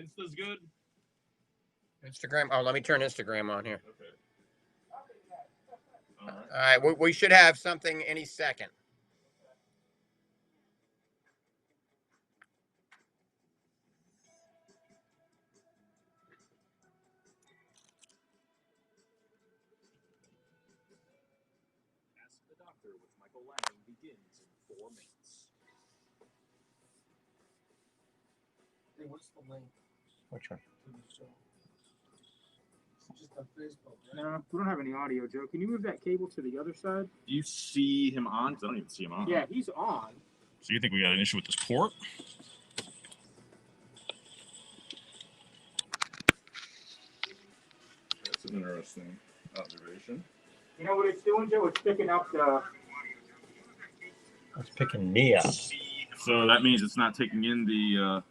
Insta's good? Instagram. Oh, let me turn Instagram on here. Okay. All right, we should have something any second. Ask the Doctor with Michael Lange begins in 4 minutes. Hey, what's the link? Which one? Just on Facebook, right? No, we don't have any audio, Joe. Can you move that cable to the other side? Do you see him on? 'Cause I don't even see him on. Yeah, he's on. So you think we got an issue with this port? That's an interesting observation. You know what it's doing, Joe? It's picking up the... It's picking me up. So that means it's not taking in the.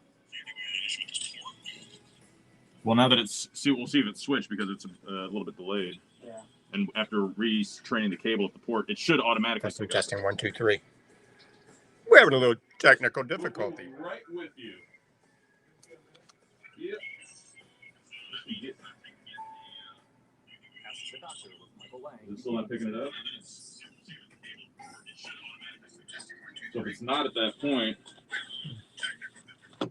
Well, now that it's, we'll see if it's switched because it's a little bit delayed. Yeah. And after retraining the cable at the port, it should automatically. Custom testing 1, 2, 3. We're having a little technical difficulty. We'll be right with you. Yep. Ask the Doctor with Michael Lange. Is it still not picking it up? So if it's not at that point,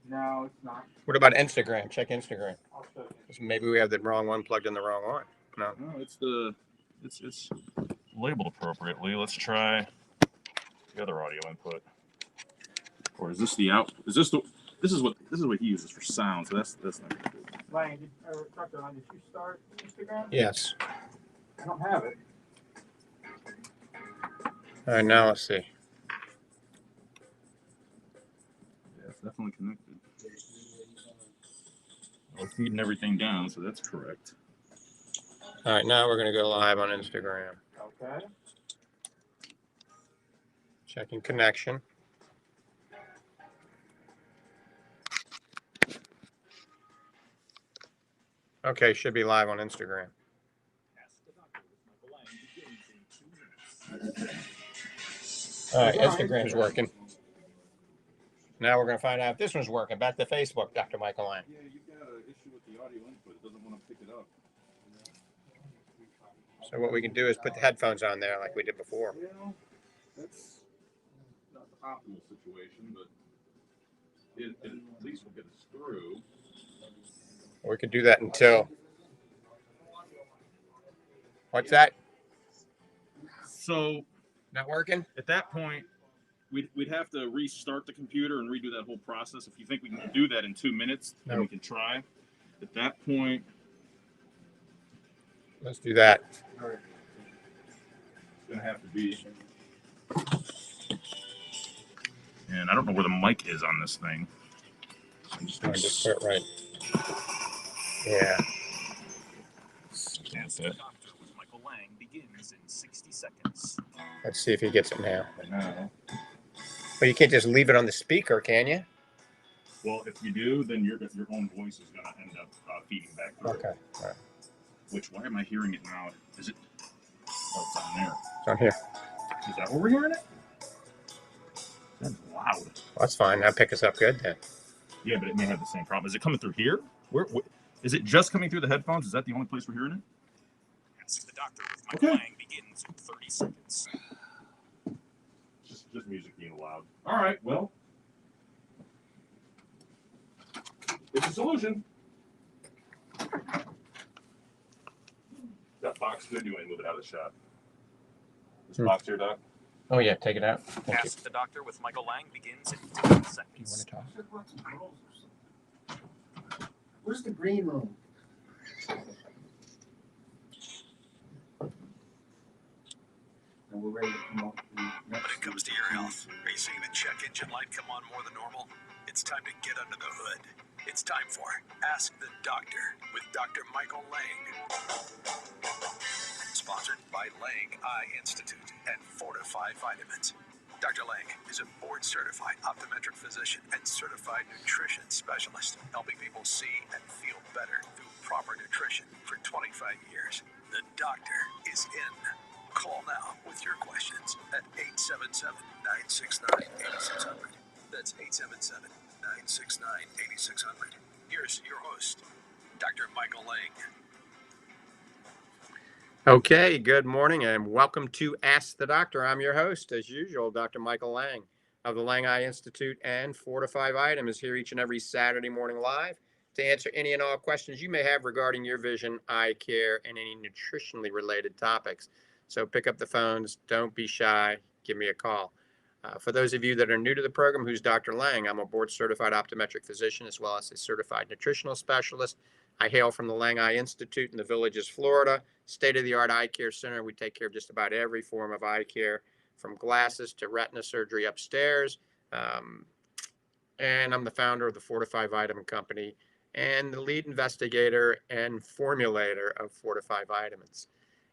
No, it's not. What about Instagram? Check Instagram. I'll show you. 'Cause maybe we have the wrong one plugged in the wrong one. No. no, it's labeled appropriately. Let's try the other audio input. Or is this the out? Is this the? This is what he uses for sound. So that's not gonna do. Lange, Dr. Lange, did you start Instagram? Yes. I don't have it. All right, now let's see. Yeah, it's definitely connected. We're feeding everything down, so that's correct. All right, now we're going to go live on Instagram. Okay. Checking connection. Okay, should be live on Instagram. Ask the Doctor with Michael Lange begins in 2 minutes. All right, Instagram's working. Now we're going to find out if this one's working. Back to Facebook, Dr. Michael Lange. Yeah, you've got an issue with the audio input. It doesn't want to pick it up. So what we can do is put the headphones on there like we did before. Well, that's not the optimal situation, but it at least will get us through. We could do that until... What's that? So Not working? at that point, we'd have to restart the computer and redo that whole process. If you think we can do that in 2 minutes, then No. we can try. At that point, Let's do that. it's going to have to be. And I don't know where the mic is on this thing. I'm just going to Just put it right. Yeah. That's The it. Doctor with Michael Lange begins in 60 seconds. Let's see if he gets it now. Now, But you can't just leave it on the speaker, can you? well, if you do, then your own voice is going to end up feeding back through. Okay. All right. Which, why am I hearing it now? Is it? Oh, it's on there. It's on here. Is that where we're hearing it? That's loud. That's fine. That'll pick us up good then. Yeah, but it may have the same problem. Is it coming through here? Where is it just coming through the headphones? Is that the only place we're hearing it? Ask the Doctor with Michael Okay. Lange begins in 30 seconds. Just music being loud. All right, well, it's a solution. That box could do anything with it out of the shot. This box here, Doc. Oh, yeah. Take it out. Thank you. Ask the Doctor with Michael Lange begins in 10 You want seconds. to talk? Where's the green room? And we're ready to come up. When it comes to your health, are you seeing the check engine light come on more than normal? It's time to get under the hood. It's time for Ask the Doctor with Dr. Michael Lange. Sponsored by Lange Eye Institute and Fortify Vitamins. Dr. Lange is a board-certified optometric physician and certified nutrition specialist, helping people see and feel better through proper nutrition for 25 years. The doctor is in. Call now with your questions at 877-969-8600. That's 877-969-8600. Here's your Dr. Michael Lange. Okay, good morning and welcome to Ask the Doctor. I'm your host, as usual, Dr. Michael Lange of the Lange Eye Institute, and Fortify Vitamin is here each and every Saturday morning live to answer any and all questions you may have regarding your vision, eye care, and any nutritionally related topics. So pick up the phones, don't be shy, give me a call. For those of you that are new to the program, who's Dr. Lange? I'm a board certified optometric physician as well as a certified nutritional specialist. I hail from the Lange Eye Institute in the Villages, Florida, state-of-the-art eye care center. We take care of just about every form of eye care, from glasses to retina surgery upstairs. And I'm the founder of the Fortify Vitamin Company and the lead investigator and formulator of Fortify Vitamins.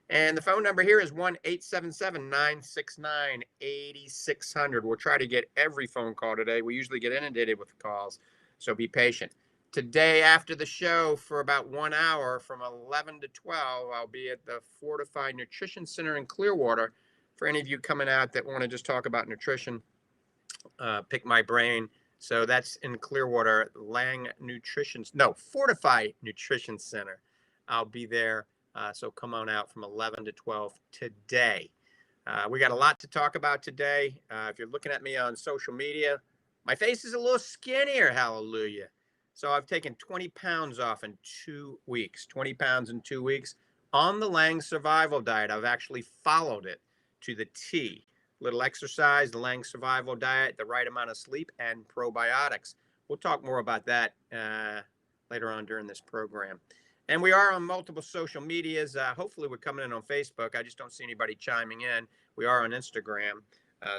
And the phone number here is 1-877-969-8600. We'll try to get every phone call today. We usually get inundated with calls, so be patient. Today, after the show, for about 1 hour, from 11 to 12, I'll be at the Fortify Nutrition Center in Clearwater. For any of you coming out that want to just talk about nutrition, pick my brain. So that's in Clearwater, Fortify Nutrition Center. I'll be there. So come on out from 11 to 12 today. We got a lot to talk about today. If you're looking at me on social media, my face is a little skinnier, hallelujah. So I've taken 20 pounds off in 2 weeks, 20 pounds in 2 weeks on the Lange survival diet. I've actually followed it to the T. Little exercise, the Lange survival diet, the right amount of sleep, and probiotics. We'll talk more about that later on during this program. And we are on multiple social medias. Hopefully we're coming in on Facebook. I just don't see anybody chiming in. We are on Instagram.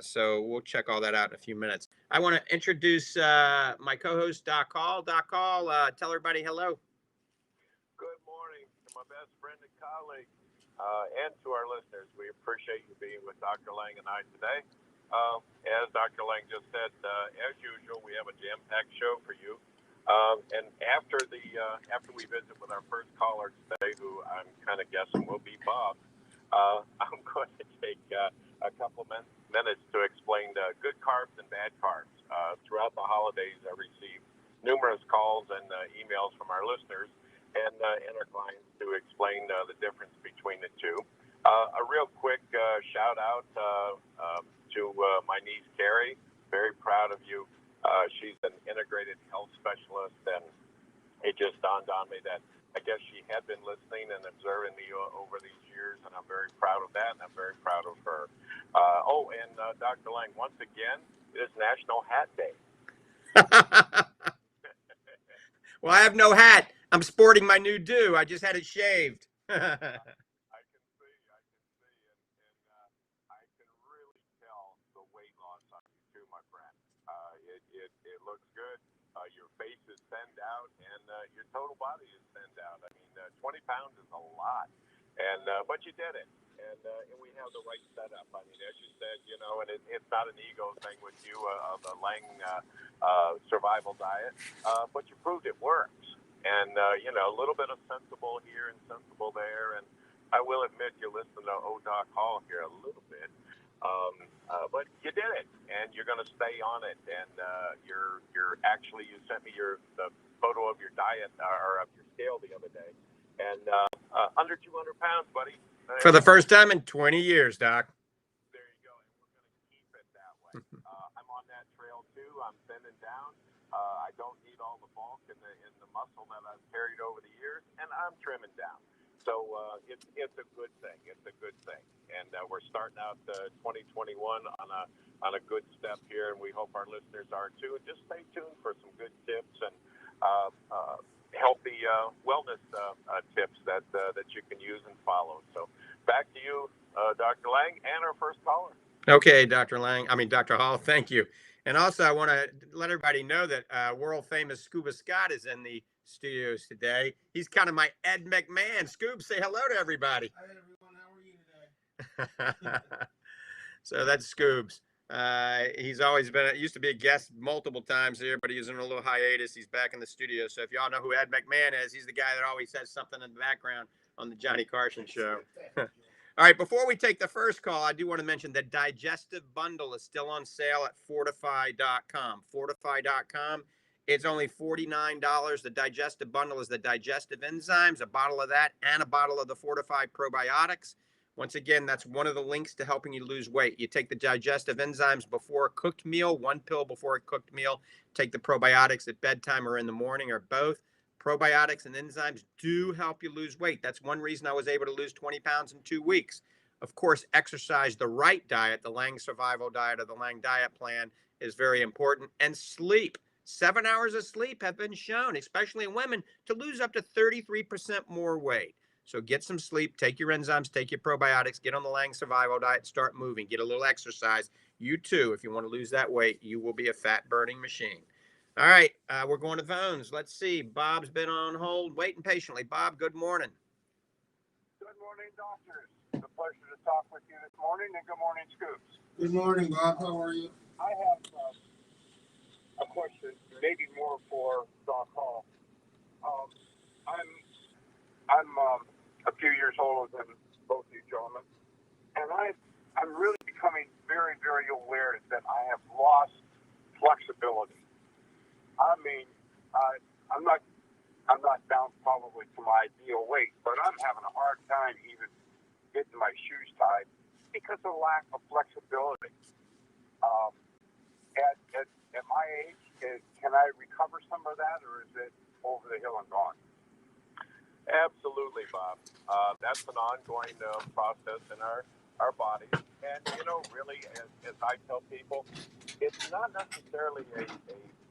So we'll check all that out in a few minutes. I want to introduce my co-host, Doc Hall. Doc Hall, tell everybody hello. Good morning to my best friend and colleague, and to our listeners. We appreciate you being with Dr. Lange and I today. As Dr. Lange just said, as usual, we have a jam-packed show for you. And after we visit with our first caller today, who I'm kind of guessing will be Bob, I'm going to take a couple minutes to explain good carbs and bad carbs. Throughout the holidays, I received numerous calls and emails from our listeners and our clients to explain the difference between the two. A real quick shout out to my niece Carrie. Very proud of you. She's an integrated health specialist, and it just dawned on me that I guess she had been listening and observing me over these years, and I'm very proud of that, and I'm very proud of her. And Dr. Lange, once again, it is National Hat Day. Well, I have no hat. I'm sporting my new do. I just had it shaved. I can see, and I can really tell the weight loss on you too, my friend. It looks good. Your face is thinned out, and your total body is thinned out. I mean, 20 pounds is a lot, and but you did it, and we have the right setup. I mean, as you said, and it's not an ego thing with you, the Lange survival diet, but you proved it works. And, a little bit of sensible here and sensible there. And I will admit you're listening to Doc Hall here a little bit. But you did it, and you're going to stay on it. And you sent me the photo of your diet or of your scale the other day. And under 200 pounds, buddy. For the first time in 20 years, Doc. There you go. And we're going to keep it that way. I'm on that trail, too. I'm thinning down. I don't need all the bulk and the muscle that I've carried over the years, and I'm trimming down. So it's a good thing. It's a good thing, and we're starting out 2021 on a good step here, and we hope our listeners are too. And just stay tuned for some good tips and healthy wellness tips that you can use and follow. So back to you, Dr. Lange, and our first caller. Okay, Dr. Hall, thank you. And also, I want to let everybody know that world-famous Scuba Scott is in the studios today. He's kind of my Ed McMahon. Scoob, say hello to everybody. Hi, everyone. How are you today? So that's Scoobs. He's always used to be a guest multiple times here, but he's in a little hiatus. He's back in the studio. So if y'all know who Ed McMahon is, he's the guy that always says something in the background on the Johnny Carson show. All right, before we take the first call, I do want to mention that Digestive Bundle is still on sale at Fortify.com. Fortify.com It's only $49. The digestive bundle is the digestive enzymes, a bottle of that, and a bottle of the Fortify probiotics. Once again, that's one of the links to helping you lose weight. You take the digestive enzymes before a cooked meal, one pill before a cooked meal. Take the probiotics at bedtime or in the morning or both. Probiotics and enzymes do help you lose weight. That's one reason I was able to lose 20 pounds in 2 weeks. Of course, exercise, the right diet, the Lange survival diet or the Lange diet plan is very important. And sleep. 7 hours of sleep have been shown, especially in women, to lose up to 33% more weight. So get some sleep, take your enzymes, take your probiotics, get on the Lange survival diet, start moving, get a little exercise. You too, if you want to lose that weight, you will be a fat burning machine. All right, we're going to phones. Let's see. Bob's been on hold, waiting patiently. Bob, good morning. Good morning, doctors. It's a pleasure to talk with you this morning, and good morning, Scoops. Good morning, Bob. How are you? I have a question, maybe more for Doc Hall. I'm a few years older than both you gentlemen, and I'm really becoming very, very aware that I have lost flexibility. I mean, I'm not down probably to my ideal weight, but I'm having a hard time even getting my shoes tied because of lack of flexibility. At my age, can I recover some of that, or is it over the hill and gone? Absolutely, Bob. That's an ongoing process in our bodies. And, really, as I tell people, it's not necessarily a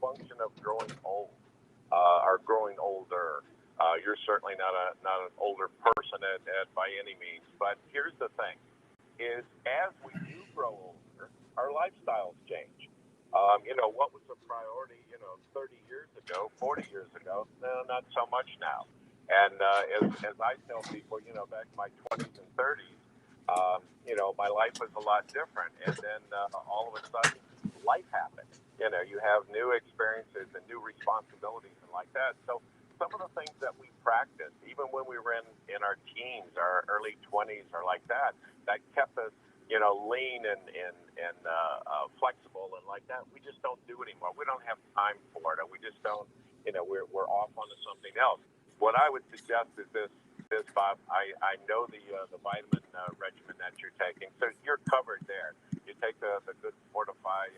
function of growing old or growing older. You're certainly not an older person by any means. But here's the thing, is as we do grow older, our lifestyles change. What was a priority, 30 years ago, 40 years ago, no, not so much now. And as I tell people, back in my 20s and 30s, my life was a lot different. And then all of a sudden, life happened. You have new experiences and new responsibilities and like that. So some of the things that we practiced, even when we were in our teens, our early 20s or like that kept us, lean and flexible and like that, we just don't do anymore. We don't have time for it. Or we just don't, we're off onto something else. What I would suggest is this Bob, I know the vitamin regimen that you're taking, so you're covered there. You take the good Fortify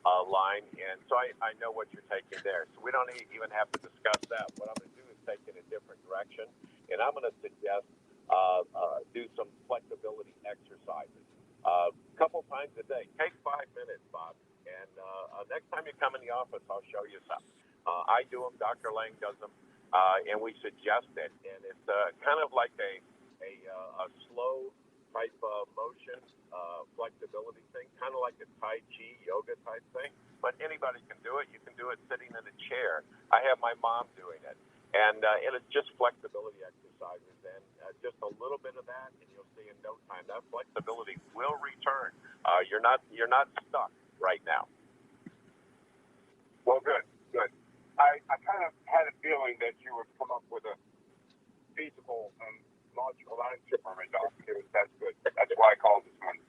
line, and so I know what you're taking there. So we don't even have to discuss that. What I'm going to do is take it in a different direction, and I'm going to suggest do some flexibility exercises. A couple times a day. Take 5 minutes, Bob, and next time you come in the office, I'll show you some. I do them, Dr. Lange does them, and we suggest it. And it's kind of like a slow type of motion, flexibility thing, kind of like a Tai Chi yoga type thing. But anybody can do it. You can do it sitting in a chair. I have my mom doing it. And it's just flexibility exercises. And just a little bit of that, and you'll see in no time that flexibility will return. You're not stuck right now. Well, good. I kind of had a feeling that you would come up with a feasible and logical answer for me, Doc. That's good. That's why I called this one.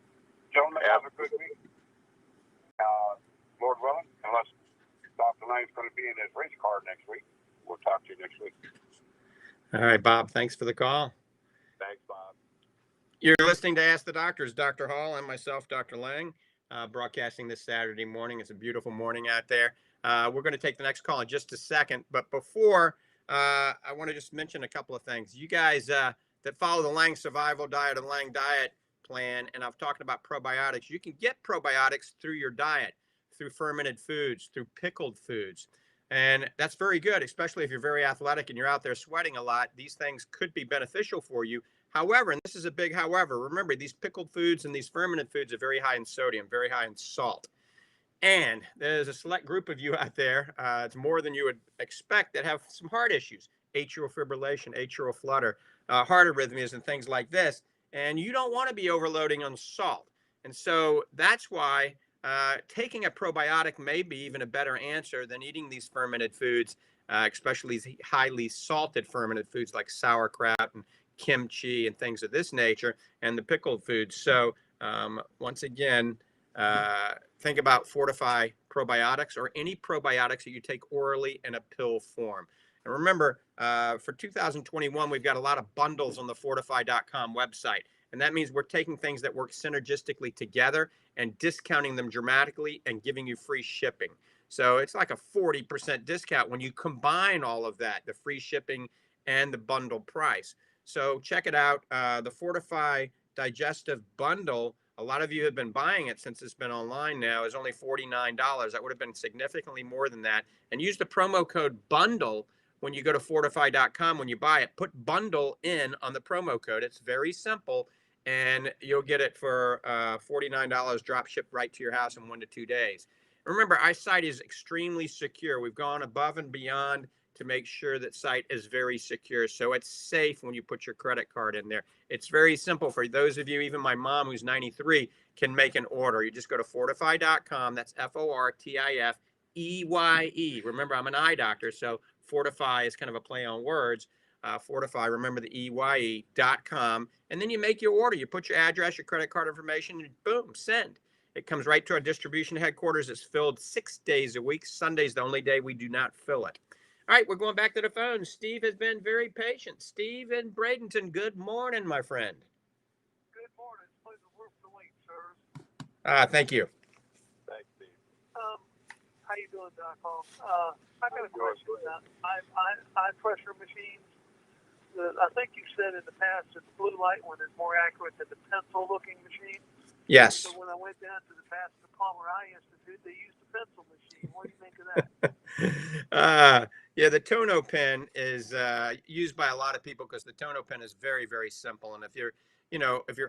Gentlemen, have a good week. Lord willing, unless Dr. Lange's going to be in his race car next week, we'll talk to you next week. All right, Bob, thanks for the call. Thanks, Bob. You're listening to Ask the Doctors, Dr. Hall and myself, Dr. Lange, broadcasting this Saturday morning. It's a beautiful morning out there. We're going to take the next call in just a second. But before, I want to just mention a couple of things. You guys that follow the Lange survival diet and Lange diet plan, and I've talked about probiotics, you can get probiotics through your diet, through fermented foods, through pickled foods. And that's very good, especially if you're very athletic and you're out there sweating a lot. These things could be beneficial for you. However, and this is a big however, remember these pickled foods and these fermented foods are very high in sodium, very high in salt. And there's a select group of you out there, it's more than you would expect, that have some heart issues, atrial fibrillation, atrial flutter, heart arrhythmias, and things like this. And you don't want to be overloading on salt. And so that's why taking a probiotic may be even a better answer than eating these fermented foods, especially these highly salted fermented foods like sauerkraut and kimchi and things of this nature, and the pickled foods. So once again, think about Fortify probiotics or any probiotics that you take orally in a pill form. And remember, for 2021, we've got a lot of bundles on the Fortify.com website. And that means we're taking things that work synergistically together and discounting them dramatically and giving you free shipping. So it's like a 40% discount when you combine all of that, the free shipping and the bundle price. So check it out, the Fortify Digestive Bundle. A lot of you have been buying it since it's been online now. Is only $49. That would have been significantly more than that. And use the promo code BUNDLE when you go to Fortify.com. When you buy it, put bundle in on the promo code. It's very simple, and you'll get it for $49 drop shipped right to your house in 1 to 2 days. Remember, our site is extremely secure. We've gone above and beyond to make sure that site is very secure. So it's safe when you put your credit card in there. It's very simple for those of you, even my mom who's 93 can make an order. You just go to Fortify.com. That's Fortifeye. Remember, I'm an eye doctor, so Fortify is kind of a play on words. Fortify, remember the EYE.com. And then you make your order. You put your address, your credit card information, and boom, send. It comes right to our distribution headquarters. It's filled 6 days a week. Sunday's the only day we do not fill it. All right, we're going back to the phone. Steve has been very patient. Steve in Bradenton, good morning, my friend. Good morning. It's a pleasure to work the late, sir. Thank you. Thanks, Steve. How you doing, Doc? I got a question. Eye pressure machines. I think you said in the past that the blue light one is more accurate than the pencil-looking machine. Yes. So when I went down to the Pastor Palmer Eye Institute, they used the pencil machine. What do you think of that? Yeah, the Tono pen is used by a lot of people because the Tono pen is very, very simple. And if you're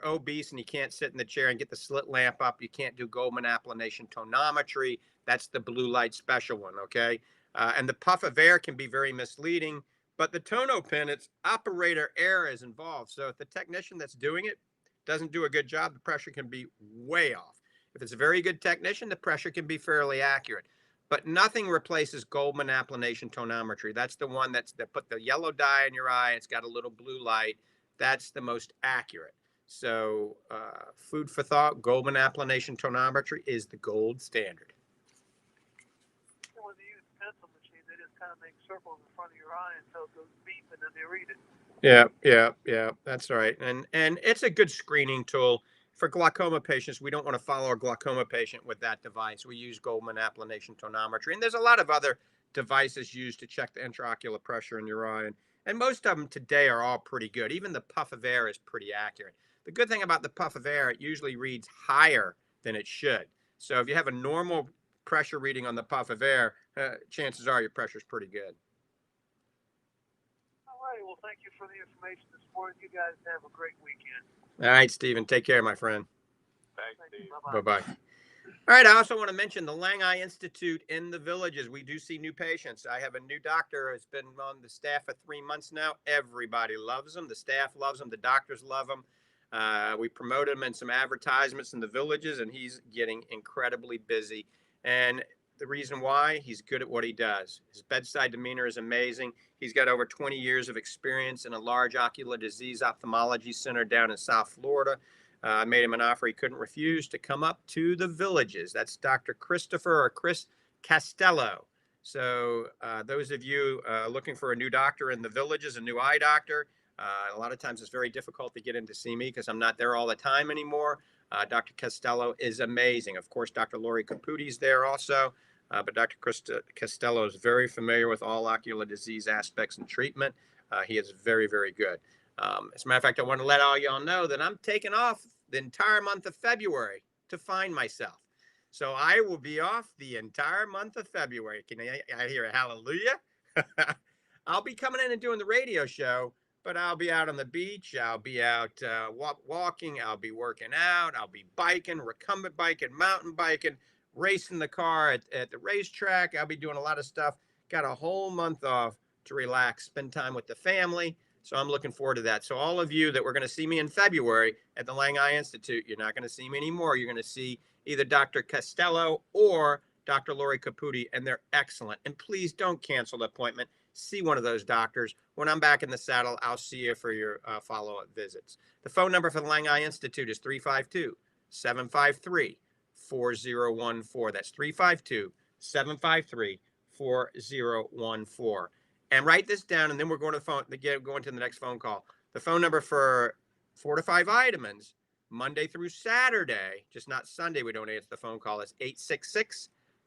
obese and you can't sit in the chair and get the slit lamp up, you can't do Goldman applanation tonometry. That's the blue light special one, okay? And the puff of air can be very misleading, but the Tono pen, it's operator error is involved. So if the technician that's doing it doesn't do a good job, the pressure can be way off. If it's a very good technician, the pressure can be fairly accurate. But nothing replaces Goldman applanation tonometry. That's the one that put the yellow dye in your eye. It's got a little blue light. That's the most accurate. So food for thought, Goldman applanation tonometry is the gold standard. When they use the pencil machine, they just kind of make circles in front of your eye until it goes beep, and then they read it. Yeah, that's right. And it's a good screening tool. For glaucoma patients, we don't want to follow a glaucoma patient with that device. We use Goldman applanation tonometry. And there's a lot of other devices used to check the intraocular pressure in your eye. And most of them today are all pretty good. Even the puff of air is pretty accurate. The good thing about the puff of air, it usually reads higher than it should. So if you have a normal pressure reading on the puff of air, chances are your pressure is pretty good. All right. Well, thank you for the information this morning. You guys have a great weekend. All right, Stephen, take care, my friend. Thanks, Steve. Bye-bye. All right, I also want to mention the Lange Institute in the Villages. We do see new patients. I have a new doctor who's been on the staff for 3 months now. Everybody loves him. The staff loves him. The doctors love him. We promote him in some advertisements in the Villages, and he's getting incredibly busy. And the reason why, he's good at what he does. His bedside demeanor is amazing. He's got over 20 years of experience in a large ocular disease ophthalmology center down in South Florida. I made him an offer he couldn't refuse to come up to the Villages. That's Dr. Christopher or Chris Castello. So those of you looking for a new doctor in the Villages, a new eye doctor, a lot of times it's very difficult to get in to see me because I'm not there all the time anymore. Dr. Castello is amazing. Of course, Dr. Lori Caputi's there also. But Dr. Castello is very familiar with all ocular disease aspects and treatment. He is very, very good. As a matter of fact, I want to let all y'all know that I'm taking off the entire month of February to find myself. So I will be off the entire month of February. Can I hear a hallelujah? I'll be coming in and doing the radio show, but I'll be out on the beach. I'll be out walking. I'll be working out. I'll be biking, recumbent biking, mountain biking, racing the car at the racetrack. I'll be doing a lot of stuff. Got a whole month off to relax, spend time with the family. So I'm looking forward to that. So all of you that were going to see me in February at the Lange Eye Institute, you're not going to see me anymore. You're going to see either Dr. Castello or Dr. Lori Caputi, and they're excellent. And please don't cancel the appointment. See one of those doctors. When I'm back in the saddle, I'll see you for your follow-up visits. The phone number for the Lange Eye Institute is 352-753 4014. That's 352-753-4014. And write this down, and then we're going to the phone, going to the next phone call. The phone number for Fortify Vitamins, Monday through Saturday, just not Sunday, we don't answer the phone call. It's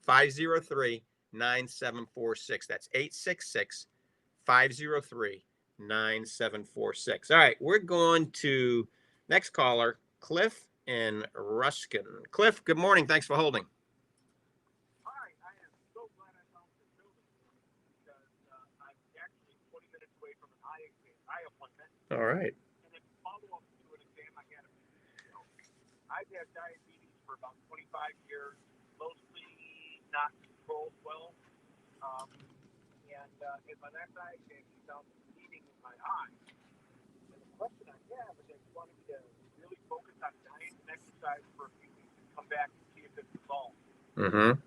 866-503-9746. That's 866-503-9746. All right, we're going to next caller, Cliff in Ruskin. Cliff, good morning. Thanks for holding. Hi, I am so glad I found this building because I'm actually 20 minutes away from an eye appointment. All right. And then follow up to an exam I had a few weeks ago. I've had diabetes for about 25 years, mostly not controlled well. In my last eye exam, he found bleeding in my eye. And the question I have is, I wanted me to really focus on diet and exercise for a few weeks and come back and see if it's resolved. Mm-hmm.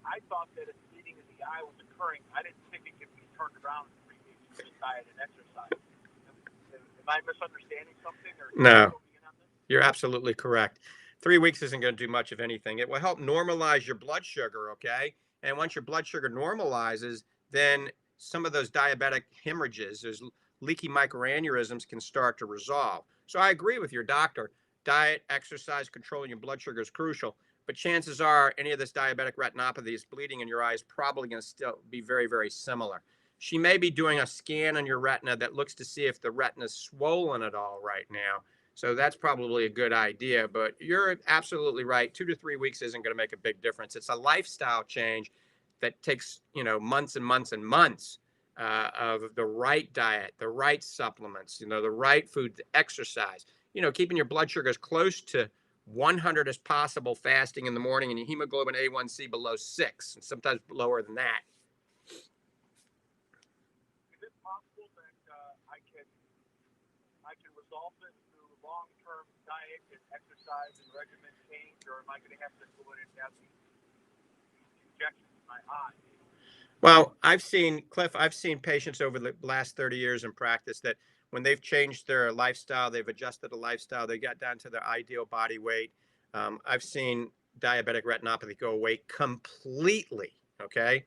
I thought that if bleeding in the eye was occurring, I didn't think it could be turned around in 3 weeks with diet and exercise. Am I misunderstanding something? Or No, you're absolutely correct. 3 weeks isn't going to do much of anything. It will help normalize your blood sugar, okay? And once your blood sugar normalizes, then some of those diabetic hemorrhages, those leaky microaneurysms can start to resolve. So I agree with your doctor. Diet, exercise, controlling your blood sugar is crucial. But chances are any of this diabetic retinopathy, this bleeding in your eye, is probably going to still be very, very similar. She may be doing a scan on your retina that looks to see if the retina is swollen at all right now. So that's probably a good idea, but you're absolutely right. 2 to 3 weeks isn't going to make a big difference. It's a lifestyle change that takes, months and months and months of the right diet, the right supplements, the right food, the exercise, keeping your blood sugar as close to 100 as possible, fasting in the morning, and your hemoglobin A1C below 6, and sometimes lower than that. Is it possible that I can resolve this through long-term diet and exercise and regimen change, or am I going to have to go in and have these injections in my eye? Well, Cliff, I've seen patients over the last 30 years in practice that when they've changed their lifestyle, they've adjusted the lifestyle, they got down to their ideal body weight. I've seen diabetic retinopathy go away completely, okay?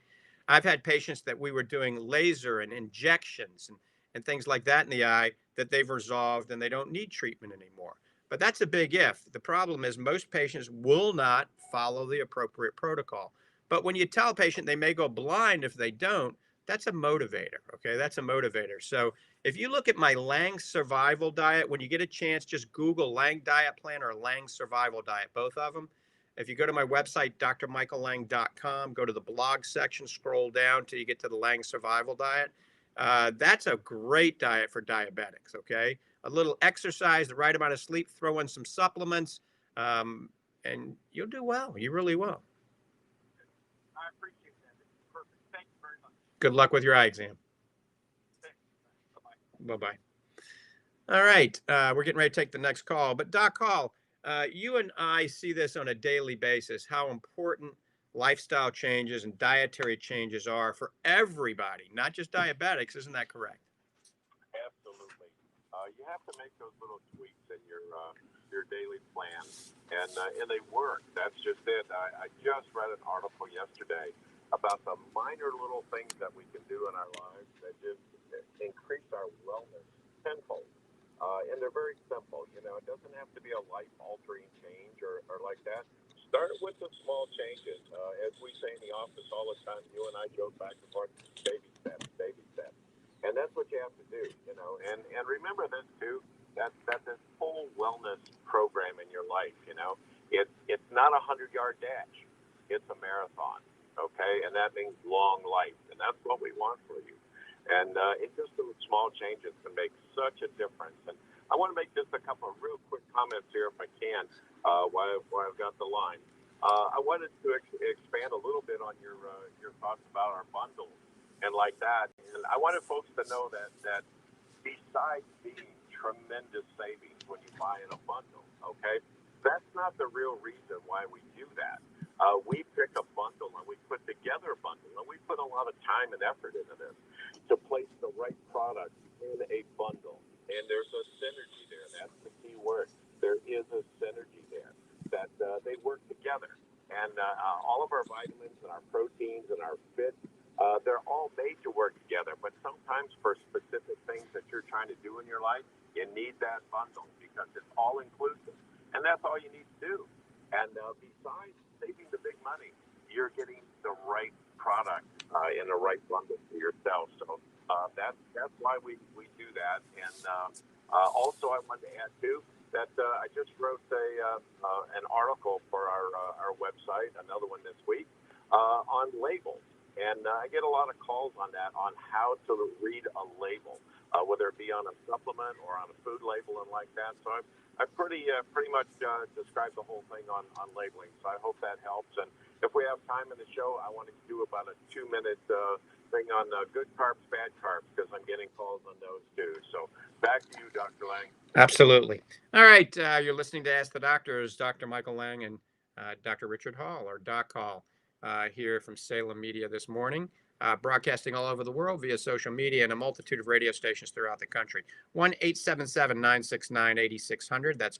I've had patients that we were doing laser and injections and things like that in the eye that they've resolved and they don't need treatment anymore. But that's a big if. The problem is most patients will not follow the appropriate protocol. But when you tell a patient they may go blind if they don't, that's a motivator, okay? That's a motivator. So if you look at my Lange survival diet, when you get a chance, just Google Lange diet plan or Lange survival diet, both of them. If you go to my website, drmichaellange.com, go to the blog section, scroll down till you get to the Lange survival diet. That's a great diet for diabetics, okay? A little exercise, the right amount of sleep, throw in some supplements, and you'll do well. You really will. I appreciate that. This is perfect. Thank you very much. Good luck with your eye exam. Thanks. Bye-bye. Bye-bye. All right. We're getting ready to take the next call. But Doc Hall, you and I see this on a daily basis, how important lifestyle changes and dietary changes are for everybody, not just diabetics. Isn't that correct? Absolutely. You have to make those little tweaks in your daily plan, and they work. That's just it. I just read an article yesterday about the minor little things that we can do in our lives that just increase our wellness tenfold. And they're very simple. It doesn't have to be a life-altering change or like that. Start with the small changes. As we say in the office all the time, you and I joke back and forth, baby steps, baby steps. And that's what you have to do, And remember this, too, that this whole wellness program in your life, it's not a 100-yard dash. It's a marathon, okay? And that means long life. And that's what we want for you. And it's just those small changes can make such a difference. And I want to make just a couple of real quick comments here, if I can, while I've got the line. I wanted to expand a little bit on your thoughts about our bundles and like that. And I wanted folks to know that besides being tremendous savings when you buy in a bundle, okay, that's not the real reason why we do that. We pick a bundle and we put together a bundle, and we put a lot of time and effort into this to place the right product in a bundle. And there's a synergy there. That's the key word. There is a synergy there. And all of our vitamins and our proteins and our fits, they're all made to work together. But sometimes for specific things that you're trying to do in your life, you need that bundle because it's all inclusive. And that's all you need to do. And besides saving the big money, you're getting the right product in the right bundle for yourself. So that's why we do that. And also, I wanted to add too that I just wrote an article for our website, another one this week, on labels. And I get a lot of calls on that, on how to read a label, whether it be on a supplement or on a food label and like that. So I've pretty much described the whole thing on labeling. So I hope that helps. And if we have time in the show, I wanted to do about a 2-minute thing on good carbs, bad carbs, because I'm getting calls on those too. So back to you, Dr. Lange. Absolutely. All right. You're listening to Ask the Doctors, Dr. Michael Lange and Dr. Richard Hall, or Doc Hall, here from Salem Media this morning, broadcasting all over the world via social media and a multitude of radio stations throughout the country. 1-877-969-8600. That's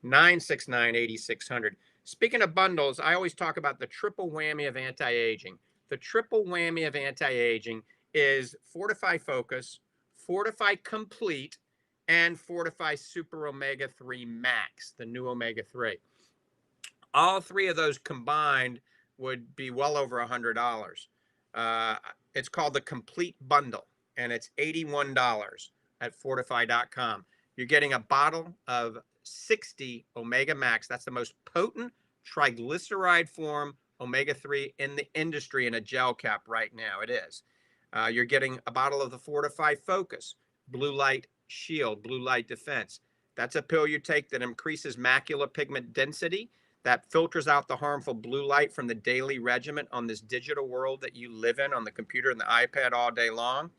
1-877-969-8600. Speaking of bundles, I always talk about the triple whammy of anti-aging. The triple whammy of anti-aging is Fortify Focus, Fortify Complete, and Fortify Super Omega-3 Max, the new Omega-3. All three of those combined would be well over $100. It's called the Complete Bundle, and it's $81 at Fortify.com. You're getting a bottle of 60 Omega Max. That's the most potent triglyceride form Omega-3 in the industry in a gel cap right now. It is. You're getting a bottle of the Fortify Focus, Blue Light Shield, Blue Light Defense. That's a pill you take that increases macular pigment density, that filters out the harmful blue light from the daily regimen on this digital world that you live in on the computer and the iPad all day long.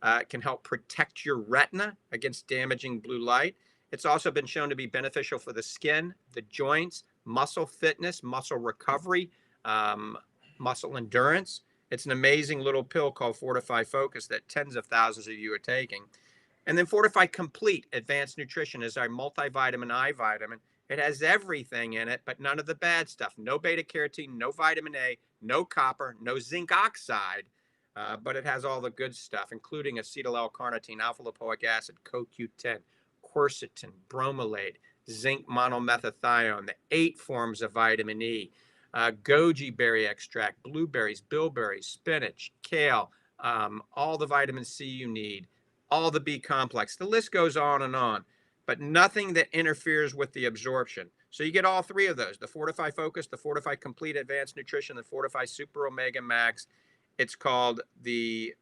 It can help protect your retina against damaging blue light. It's also been shown to be beneficial for the skin, the joints, muscle fitness, muscle recovery, muscle endurance. It's an amazing little pill called Fortify Focus that tens of thousands of you are taking. And then Fortify Complete Advanced Nutrition is our multivitamin eye vitamin. It has everything in it, but none of the bad stuff. No beta carotene, no vitamin A, no copper, no zinc oxide, but it has all the good stuff, including acetyl L-carnitine, alpha-lipoic acid, CoQ10, quercetin, bromelain, zinc monomethithione, the 8 forms of vitamin E, goji berry extract, blueberries, bilberries, spinach, kale, all the vitamin C you need, all the B complex. The list goes on, but nothing that interferes with the absorption. So you get all three of those, the Fortify Focus, the Fortify Complete Advanced Nutrition, the Fortify Super Omega Max. It's called the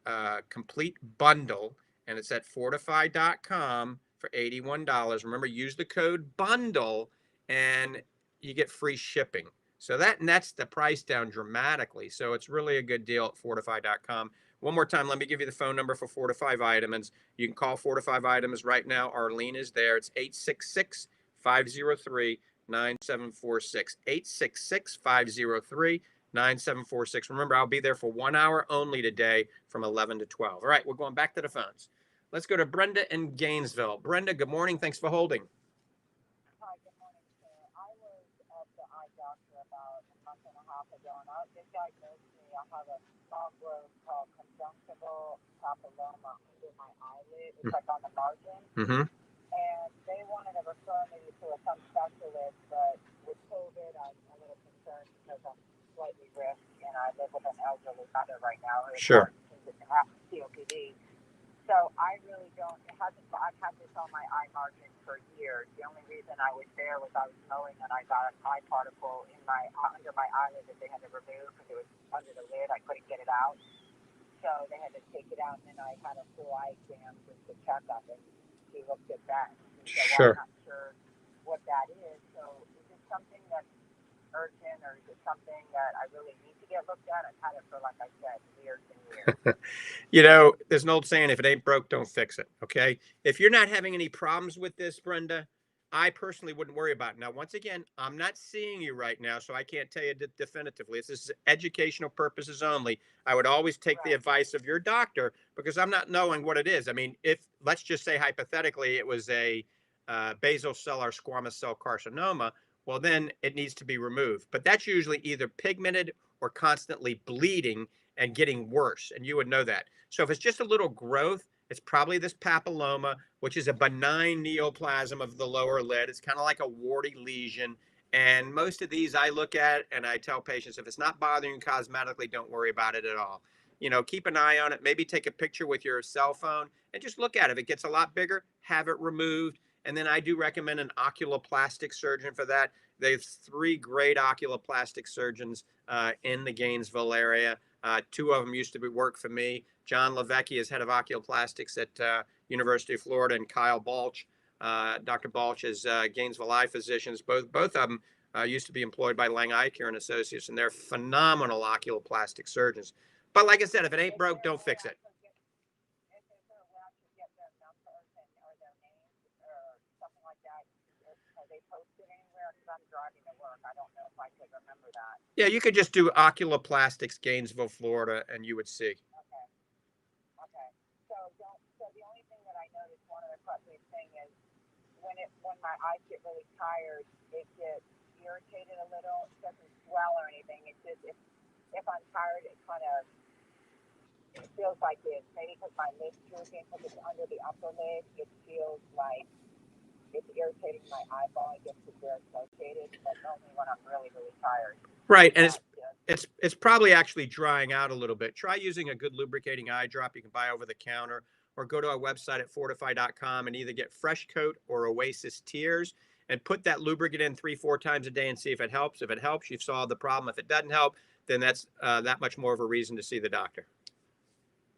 Complete Bundle, and it's at Fortify.com for $81. Remember, use the code BUNDLE, and you get free shipping. So that nets the price down dramatically. So it's really a good deal at Fortify.com. One more time, let me give you the phone number for Fortify Vitamins. You can call Fortify Vitamins right now. Arlene is there. It's 866-503-9746. 866-503-9746. Remember, I'll be there for 1 hour only today from 11 to 12. All right, we're going back to the phones. Let's go to Brenda in Gainesville. Brenda, good morning. Thanks for holding. Hi, good morning, sir. I was at the eye doctor about a month and a half ago, and they diagnosed me. I have a small growth called conjunctival papilloma under my eyelid. It's like on the margin. Mm-hmm. And they wanted to refer me to some specialist, but with COVID, I'm a little concerned because I'm slightly risk, and I live with an elderly mother right now who Sure. has COPD. So I really don't, I've had this on my eye margin for years. The only reason I was there was I was mowing and I got an eye particle in under my eyelid that they had to remove because it was under the lid. I couldn't get it out. So they had to take it out, and then I had a full eye exam just to check up, and she looked at that. So Sure. I'm not sure what that is. So is it something that's urgent, or is it something that I really need to get looked at? I've had it for, like I said, years and years. You know, there's an old saying, if it ain't broke, don't fix it. Okay. If you're not having any problems with this, Brenda, I personally wouldn't worry about it. Now, once again, I'm not seeing you right now, so I can't tell you definitively. If this is educational purposes only, I would always take the advice of your doctor, because I'm not knowing what it is. I mean, if, let's just say hypothetically, it was a basal cell or squamous cell carcinoma, well, then it needs to be removed. But that's usually either pigmented or constantly bleeding and getting worse. And you would know that. So if it's just a little growth, it's probably this papilloma, which is a benign neoplasm of the lower lid. It's kind of like a warty lesion. And most of these I look at and I tell patients, if it's not bothering you cosmetically, don't worry about it at all. You know, keep an eye on it. Maybe take a picture with your cell phone and just look at it. If it gets a lot bigger, have it removed. And then I do recommend an oculoplastic surgeon for that. There's 3 great oculoplastic surgeons in the Gainesville area. 2 of them used to work for me. John Levecki is head of oculoplastics at University of Florida, and Kyle Balch. Dr. Balch is Gainesville eye physicians. Both of them used to be employed by Lange Eye Care and Associates, and they're phenomenal oculoplastic surgeons. But like I said, if it ain't broke, don't fix it. Yeah, you could just do Oculoplastics Gainesville, Florida, and you would see. Okay. So the only thing that I noticed, one of the big thing is when my eyes get really tired, it gets irritated a little. It doesn't swell or anything. It's just if I'm tired, it feels like this. Maybe because my lid's drooping, because it's under the upper lid, it feels like it's irritating my eyeball. It gets where it's located, but only when I'm really, really tired. Right, and it's probably actually drying out a little bit. Try using a good lubricating eye drop you can buy over the counter, or go to our website at fortify.com and either get Fresh Coat or Oasis Tears and put that lubricant in 3-4 times a day and see if it helps. If it helps, you've solved the problem. If it doesn't help, then that's that much more of a reason to see the doctor.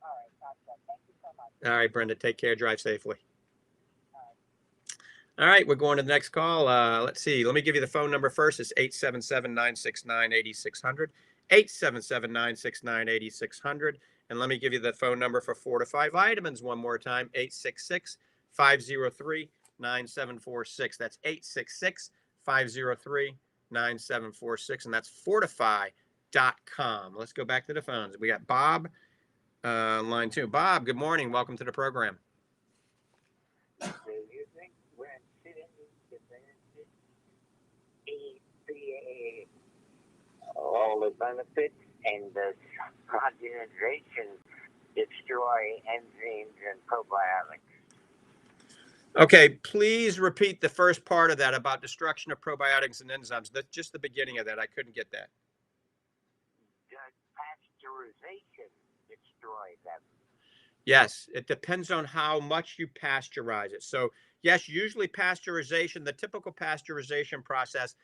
All right, gotcha. Thank you so much. All right, Brenda, take care. Drive safely. All right, we're going to the next call. Let's see. Let me give you the phone number first. It's 877-969-8600. 877-969-8600. And let me give you the phone number for Fortify Vitamins one more time. 866-503-9746. That's 866-503-9746. And that's fortify.com. Let's go back to the phones. We got Bob, line 2. Bob, good morning. Welcome to the program. All the benefits and the concentration destroy enzymes and probiotics. Okay, please repeat the first part of that about destruction of probiotics and enzymes. That's just the beginning of that. I couldn't get that. Does pasteurization destroy them? Yes, it depends on how much you pasteurize it. So yes, usually pasteurization, the typical pasteurization process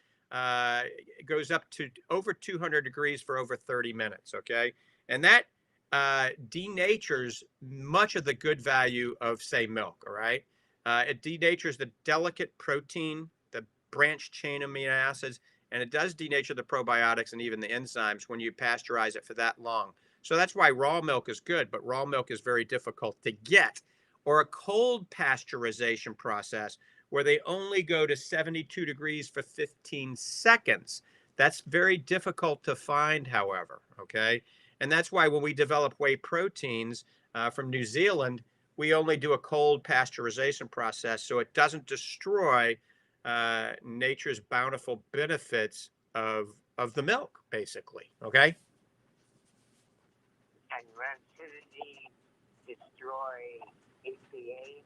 goes up to over 200 degrees for over 30 minutes, okay? And that denatures much of the good value of, say, milk, all right? It denatures the delicate protein, the branched chain amino acids, and it does denature the probiotics and even the enzymes when you pasteurize it for that long. So that's why raw milk is good, but raw milk is very difficult to get. Or a cold pasteurization process where they only go to 72 degrees for 15 seconds. That's very difficult to find, however, okay? And that's why when we develop whey proteins from New Zealand, we only do a cold pasteurization process so it doesn't destroy nature's bountiful benefits of the milk, basically, okay? And rancidity destroy EPA?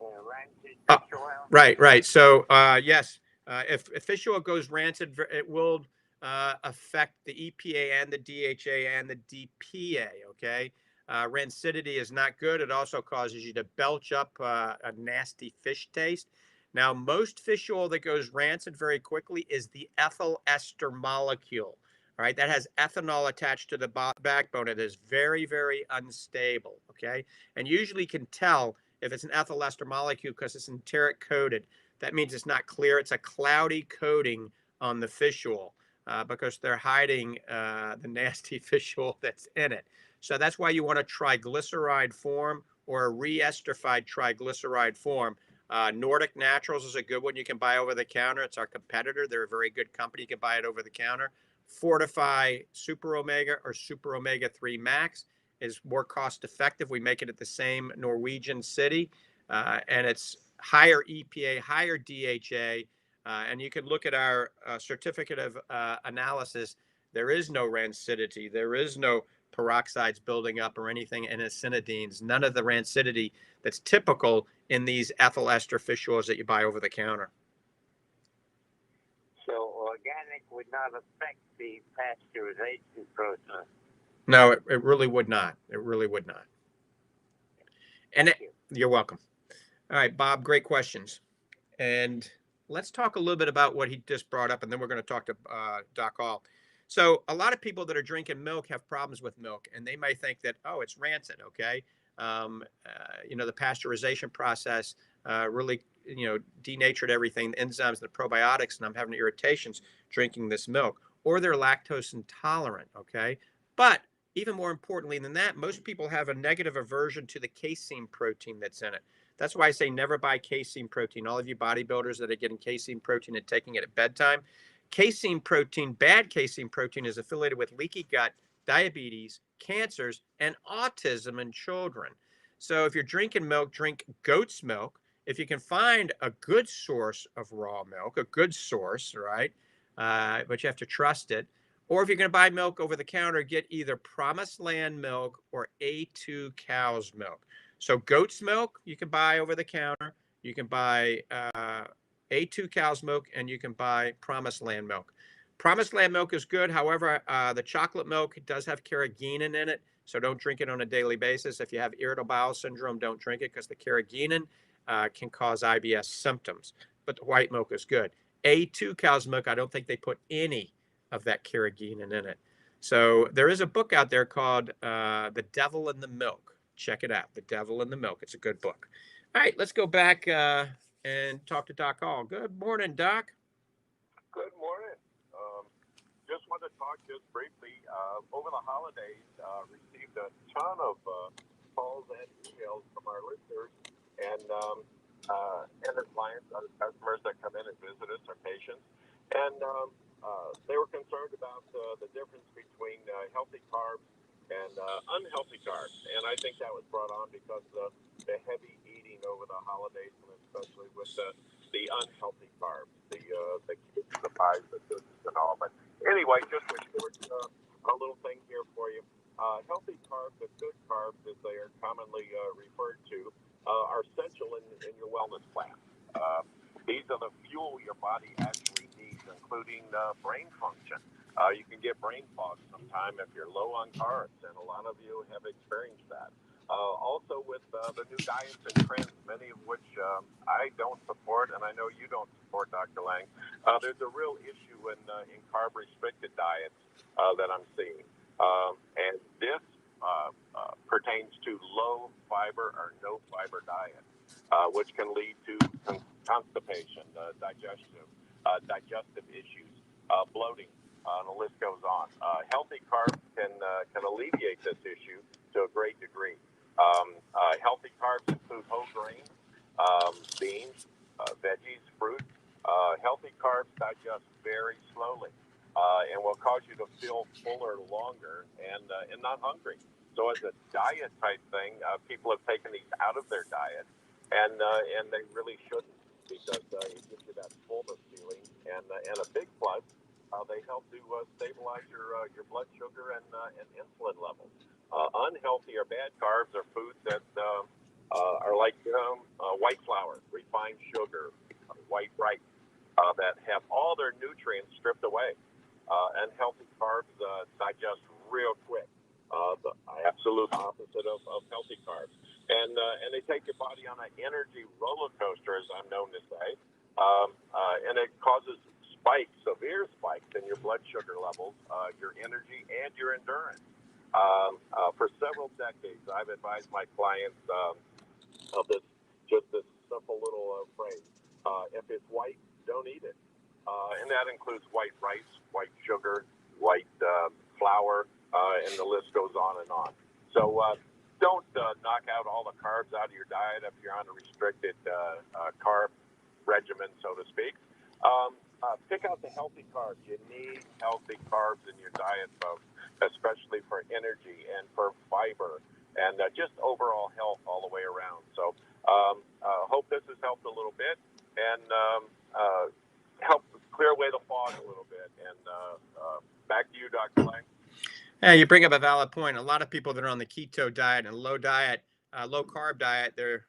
Rancid fish oil? Right. So yes, if fish oil goes rancid, it will affect the EPA and the DHA and the DPA, okay? Rancidity is not good. It also causes you to belch up a nasty fish taste. Now, most fish oil that goes rancid very quickly is the ethyl ester molecule. All right, that has ethanol attached to the backbone. It is very, very unstable, okay? And usually can tell if it's an ethyl ester molecule because it's enteric coated. That means it's not clear. It's a cloudy coating on the fish oil because they're hiding the nasty fish oil that's in it. So that's why you want a triglyceride form or a re-esterified triglyceride form. Nordic Naturals is a good one you can buy over the counter. It's our competitor. They're a very good company. You can buy it over the counter. Fortify Super Omega or Super Omega 3 Max is more cost effective. We make it at the same Norwegian city, and it's higher EPA, higher DHA, And you can look at our certificate of analysis. There is no rancidity. There is no peroxides building up or anything in acinidines. None of the rancidity that's typical in these ethyl ester fish oils that you buy over the counter. So organic would not affect the pasteurization process. No, it really would not. It really would not. And you're welcome. All right, Bob, great questions. And let's talk a little bit about what he just brought up, and then we're going to talk to Doc Hall. So a lot of people that are drinking milk have problems with milk, and they might think that, oh, it's rancid, okay? The pasteurization process really, denatured everything, the enzymes and the probiotics, and I'm having irritations drinking this milk. Or they're lactose intolerant, okay? But even more importantly than that, most people have a negative aversion to the casein protein that's in it. That's why I say never buy casein protein. All of you bodybuilders that are getting casein protein and taking it at bedtime, casein protein, bad casein protein, is affiliated with leaky gut, diabetes, cancers, and autism in children. So if you're drinking milk, drink goat's milk. If you can find a good source of raw milk, a good source, right? But you have to trust it. Or if you're going to buy milk over the counter, get either Promised Land milk or A2 cow's milk. So goat's milk you can buy over the counter. You can buy A2 cow's milk, and you can buy Promised Land milk. Promised Land milk is good. However, the chocolate milk does have carrageenan in it, so don't drink it on a daily basis. If you have irritable bowel syndrome, don't drink it because the carrageenan can cause IBS symptoms. But the white milk is good. A2 cow's milk, I don't think they put any of that carrageenan in it. So there is a book out there called The Devil in the Milk. Check it out, The Devil in the Milk. It's a good book. All right, let's go back and talk to Doc Hall. Good morning, Doc. Good morning. Just wanted to talk just briefly. Over the holidays, received a ton of calls and emails from our listeners and their clients, other customers that come in and visit us, our patients. And they were concerned about the difference between healthy carbs and unhealthy carbs. And I think that was brought on because of the heavy eating over the holidays, and especially with the unhealthy carbs, the cakes, the pies, the cookies, and all. But anyway, just a little thing here for you. Healthy carbs, the good carbs, as they are commonly referred to, are essential in your wellness plan. These are the fuel your body actually needs, including brain function. You can get brain fog sometime if you're low on carbs, and a lot of you have experienced that. Also with the new diets and trends, many of which I don't support, and I know you don't support, Dr. Lange. There's a real issue in carb-restricted diets that I'm seeing. And this pertains to low fiber or no fiber diet, which can lead to constipation, digestive issues, bloating, and the list goes on. Healthy carbs can alleviate this issue to a great degree. Healthy carbs include whole grains, beans, veggies, fruit. Healthy carbs digest very slowly and will cause you to feel fuller longer and not hungry. So as a diet type thing, people have taken these out of their diet, and they really shouldn't, because it gives you that fullness feeling. And a big plus, they help to stabilize your blood sugar and insulin levels. Unhealthy or bad carbs are foods that are like white flour, refined sugar, white rice, that have all their nutrients stripped away. And healthy carbs digest real quick. The absolute opposite of healthy carbs. And they take your body on an energy roller coaster, as I'm known to say. And it causes spikes, severe spikes in your blood sugar levels, your energy, and your endurance. For several decades, I've advised my clients of this simple little phrase. If it's white, don't eat it. And that includes white rice, white sugar, white flour, and the list goes on and on. So don't knock out all the carbs out of your diet if you're on a restricted carb regimen, so to speak. Pick out the healthy carbs. You need healthy carbs in your diet, folks, especially for energy and for fiber and just overall health all the way around. So hope this has helped a little bit. And Yeah, you bring up a valid point. A lot of people that are on the keto diet and low carb diet, they're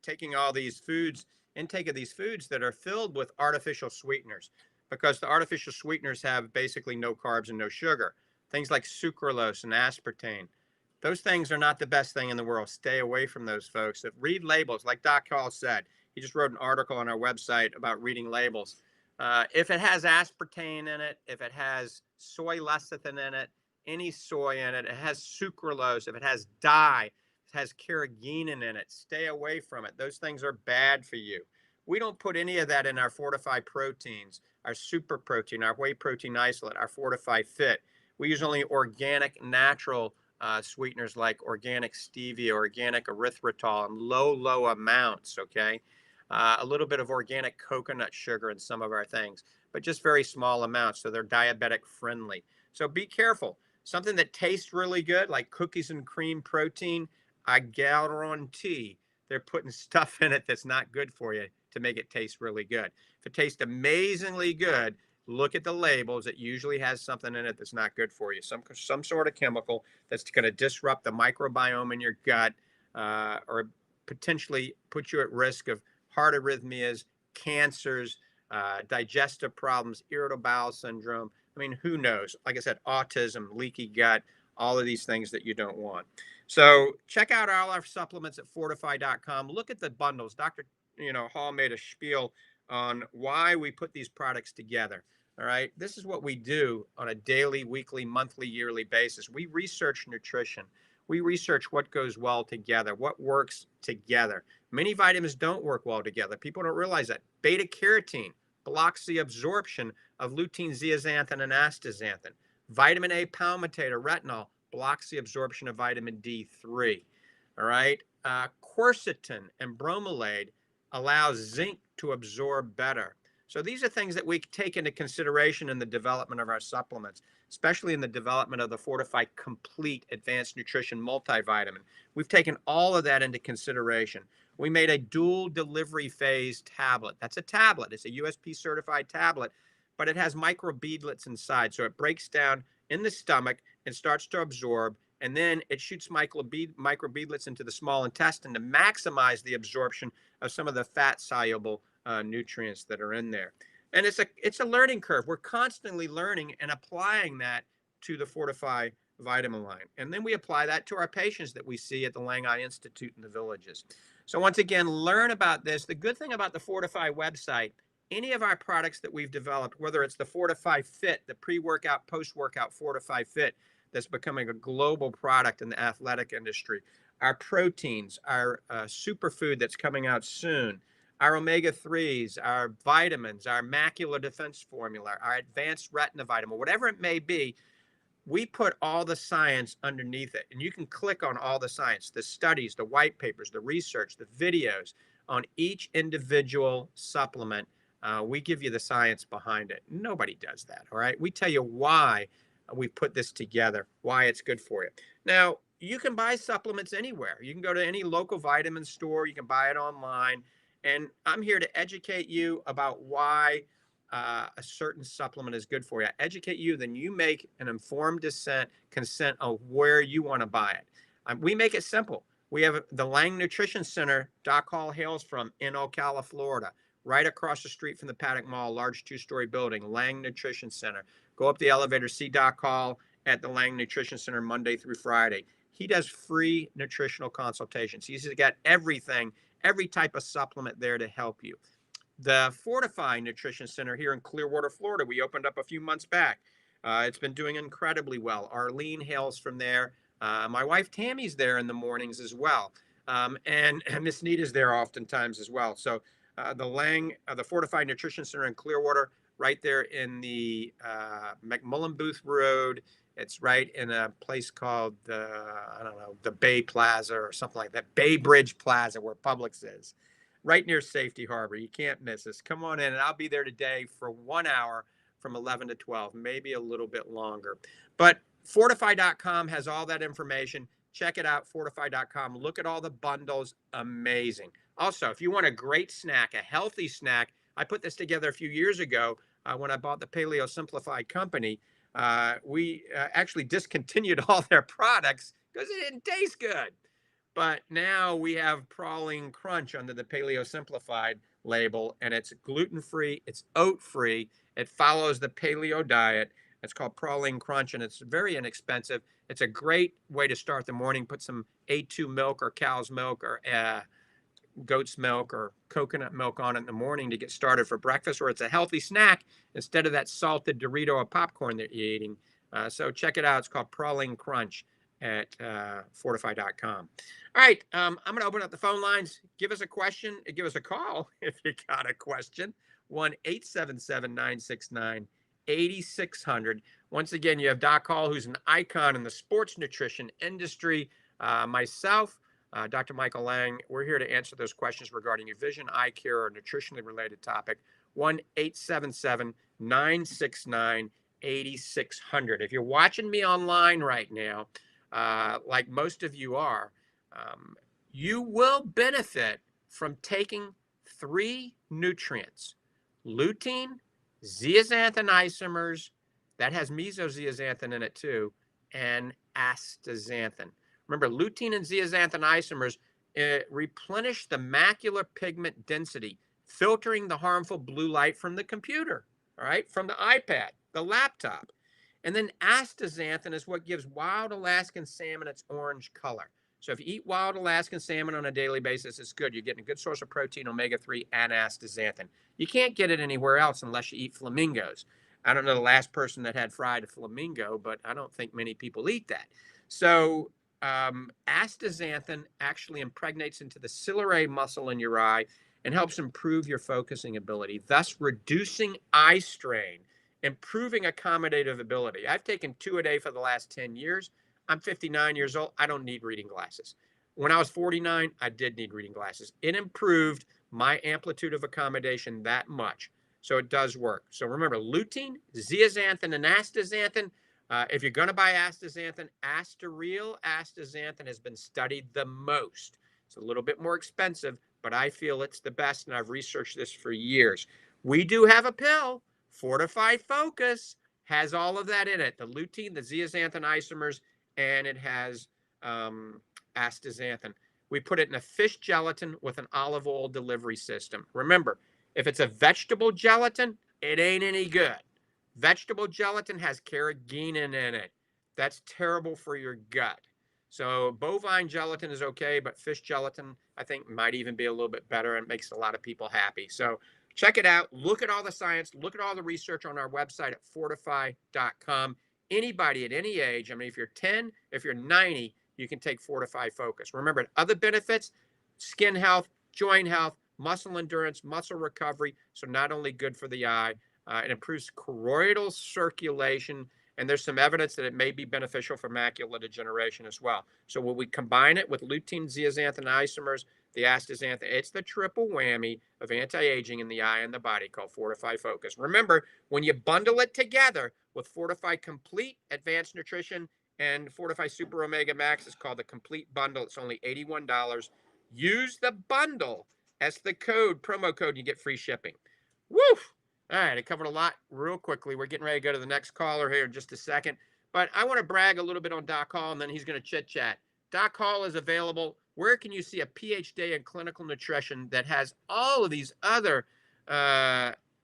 taking all these foods, intake of these foods that are filled with artificial sweeteners, because the artificial sweeteners have basically no carbs and no sugar. Things like sucralose and aspartame. Those things are not the best thing in the world. Stay away from those folks. Read labels, like Doc Hall said. He just wrote an article on our website about reading labels. If it has aspartame in it, if it has soy lecithin in it, any soy in it, it has sucralose, if it has dye, it has carrageenan in it, stay away from it. Those things are bad for you. We don't put any of that in our Fortify proteins, our super protein, our whey protein isolate, our Fortify Fit. We use only organic, natural sweeteners like organic stevia, organic erythritol in low amounts, okay? A little bit of organic coconut sugar in some of our things, but just very small amounts, so they're diabetic friendly. So be careful. Something that tastes really good, like cookies and cream protein, I guarantee they're putting stuff in it that's not good for you to make it taste really good. If it tastes amazingly good, look at the labels. It usually has something in it that's not good for you. Some sort of chemical that's going to disrupt the microbiome in your gut, or potentially put you at risk of heart arrhythmias, cancers, digestive problems, irritable bowel syndrome. I mean, who knows? Like I said, autism, leaky gut, all of these things that you don't want. So check out all our supplements at fortify.com. Look at the bundles. Dr. Hall made a spiel on why we put these products together. All right. This is what we do on a daily, weekly, monthly, yearly basis. We research nutrition. We research what goes well together, what works together. Many vitamins don't work well together. People don't realize that. Beta carotene blocks the absorption of lutein, zeaxanthin, and astaxanthin. Vitamin A palmitate or retinol blocks the absorption of vitamin D3. All right. Quercetin and bromelain allows zinc to absorb better. So these are things that we take into consideration in the development of our supplements, especially in the development of the Fortify Complete Advanced Nutrition Multivitamin. We've taken all of that into consideration. We made a dual delivery phase tablet. That's a tablet. It's a USP certified tablet, but it has micro beadlets inside. So it breaks down in the stomach and starts to absorb, and then it shoots micro beadlets into the small intestine to maximize the absorption of some of the fat soluble nutrients that are in there. And it's a learning curve. We're constantly learning and applying that to the Fortify vitamin line. And then we apply that to our patients that we see at the Lange Institute in the villages. So once again, learn about this. The good thing about the Fortify website, any of our products that we've developed, whether it's the Fortify Fit, the pre-workout, post-workout Fortify Fit, that's becoming a global product in the athletic industry, our proteins, our superfood that's coming out soon, our omega-3s, our vitamins, our macular defense formula, our advanced retina vitamin, whatever it may be, we put all the science underneath it. And you can click on all the science, the studies, the white papers, the research, the videos on each individual supplement. We give you the science behind it. Nobody does that, all right? We tell you why we put this together, why it's good for you. Now, you can buy supplements anywhere. You can go to any local vitamin store. You can buy it online. And I'm here to educate you about why a certain supplement is good for you. I educate you, then you make an informed consent of where you want to buy it. We make it simple. We have the Lange Nutrition Center, Doc Hall hails from, in Ocala, Florida, right across the street from the Paddock Mall, large 2-story building, Lange Nutrition Center. Go up the elevator, see Doc Hall at the Lange Nutrition Center Monday through Friday. He does free nutritional consultations. He's got everything, every type of supplement there to help you. The Fortify Nutrition Center here in Clearwater, Florida, we opened up a few months back. It's been doing incredibly well. Arlene hails from there. My wife Tammy's there in the mornings as well. And Miss Nita's there oftentimes as well. So the Fortify Nutrition Center in Clearwater, right there in the McMullen Booth Road. It's right in a place called the Bay Plaza or something like that. Bay Bridge Plaza, where Publix is. Right near Safety Harbor. You can't miss us. Come on in, and I'll be there today for 1 hour from 11 to 12, maybe a little bit longer. But Fortify.com has all that information. Check it out, Fortify.com. Look at all the bundles. Amazing. Also, if you want a great snack, a healthy snack, I put this together a few years ago when I bought the Paleo Simplified company. We actually discontinued all their products because it didn't taste good. But now we have Praline Crunch under the Paleo Simplified label, and it's gluten-free, it's oat-free, it follows the paleo diet. It's called Praline Crunch, and it's very inexpensive. It's a great way to start the morning. Put some A2 milk or cow's milk or goat's milk or coconut milk on it in the morning to get started for breakfast, or it's a healthy snack instead of that salted Dorito or popcorn that you're eating. So check it out. It's called Praline Crunch at fortify.com. All right, I'm going to open up the phone lines. Give us a question. Give us a call if you got a question. 1-877-969-8600. Once again, you have Doc Hall, who's an icon in the sports nutrition industry. Myself, Dr. Michael Lange, we're here to answer those questions regarding your vision, eye care, or nutritionally related topic. 1-877-969-8600. If you're watching me online right now, like most of you are, you will benefit from taking 3 nutrients: lutein, zeaxanthin isomers, that has mesozeaxanthin in it too, and astaxanthin. Remember, lutein and zeaxanthin isomers replenish the macular pigment density, filtering the harmful blue light from the computer, all right, from the iPad, the laptop. And then astaxanthin is what gives wild Alaskan salmon its orange color. So if you eat wild Alaskan salmon on a daily basis, it's good. You're getting a good source of protein, omega-3, and astaxanthin. You can't get it anywhere else unless you eat flamingos. I don't know the last person that had fried a flamingo, but I don't think many people eat that. So astaxanthin actually impregnates into the ciliary muscle in your eye and helps improve your focusing ability, thus reducing eye strain, improving accommodative ability. I've taken 2 a day for the last 10 years. I'm 59 years old. I don't need reading glasses. When I was 49, I did need reading glasses. It improved my amplitude of accommodation that much. So it does work. So remember, lutein, zeaxanthin, and astaxanthin. If you're going to buy astaxanthin, real astaxanthin has been studied the most. It's a little bit more expensive, but I feel it's the best, and I've researched this for years. We do have a pill. Fortify Focus has all of that in it: the lutein, the zeaxanthin isomers, and it has astaxanthin. We put it in a fish gelatin with an olive oil delivery system. Remember, if it's a vegetable gelatin, it ain't any good. Vegetable gelatin has carrageenan in it. That's terrible for your gut. So bovine gelatin is okay, but fish gelatin, I think, might even be a little bit better and makes a lot of people happy. So check it out. Look at all the science. Look at all the research on our website at fortify.com. Anybody at any age, I mean, if you're 10, if you're 90, you can take Fortify Focus. Remember, other benefits: skin health, joint health, muscle endurance, muscle recovery. So not only good for the eye, it improves choroidal circulation, and there's some evidence that it may be beneficial for macular degeneration as well. So when we combine it with lutein, zeaxanthin isomers, the astaxanthin, it's the triple whammy of anti-aging in the eye and the body called Fortify Focus. Remember, when you bundle it together with Fortify Complete Advanced Nutrition and Fortify Super Omega Max, it's called the Complete Bundle. It's only $81. Use the bundle as the code, promo code, and you get free shipping. Woo! All right, I covered a lot real quickly. We're getting ready to go to the next caller here in just a second. But I want to brag a little bit on Doc Hall, and then he's going to chit-chat. Doc Hall is available. Where can you see a PhD in clinical nutrition that has all of these other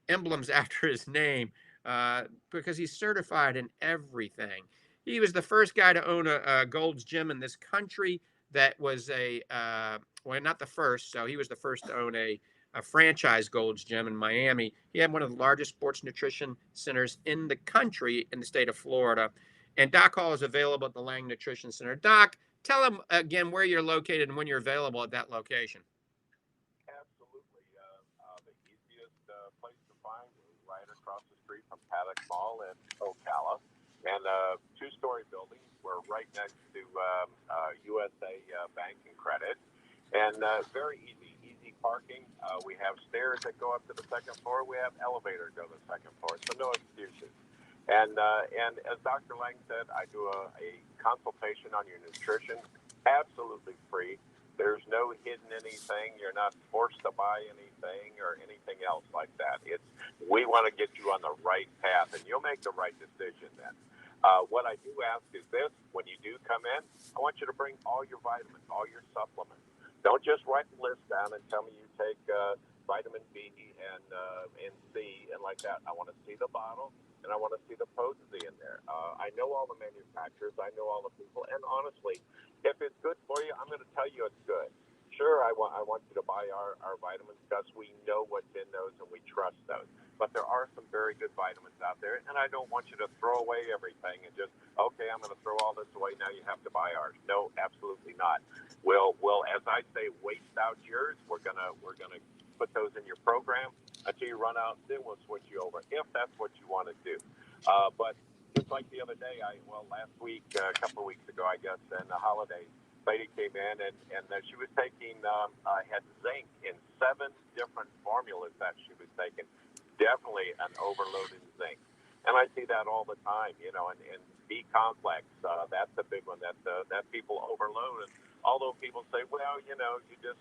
emblems after his name? Because he's certified in everything. He was the first guy to own a Gold's Gym in this country that was well, not the first. So he was the first to own a franchise Gold's Gym in Miami. He had one of the largest sports nutrition centers in the country in the state of Florida. And Doc Hall is available at the Lange Nutrition Center. Doc, tell them again where you're located and when you're available at that location. Absolutely. The easiest place to find is right across the street from Paddock Mall in Ocala. And a 2-story building. We're right next to USA Bank and Credit. And very easy parking. We have stairs that go up to the 2nd floor. We have elevators go to the 2nd floor. So no excuses. And as Dr. Lange said, I do a consultation on your nutrition, absolutely free. There's no no hidden anything. You're not forced to buy anything or anything else like that. We want to get you on the right path, and you'll make the right decision then. What I do ask is this: when you do come in, I want you to bring all your vitamins, all your supplements. Don't just write the list down and tell me you take vitamin B and C and like that. I want to see the bottle, and I want to see the potency in there. I know all the manufacturers. I know all the people. And honestly, if it's good for you, I'm going to tell you it's good. Sure, I want you to buy our vitamins because we know what's in those and we trust those. But there are some very good vitamins out there, and I don't want you to throw away everything and just, okay, I'm going to throw all this away. Now you have to buy ours. No, absolutely not. We'll as I say, waste out yours. We're gonna put those in your program until you run out. Then we'll switch you over if that's what you want to do. But just like the other day, last week, a couple of weeks ago, I guess, and the holidays, lady came in and she was taking had zinc in 7 different formulas that she was taking. Definitely an overload in zinc, and I see that all the time. And B complex, that's a big one that people overload. And although people say, well, you just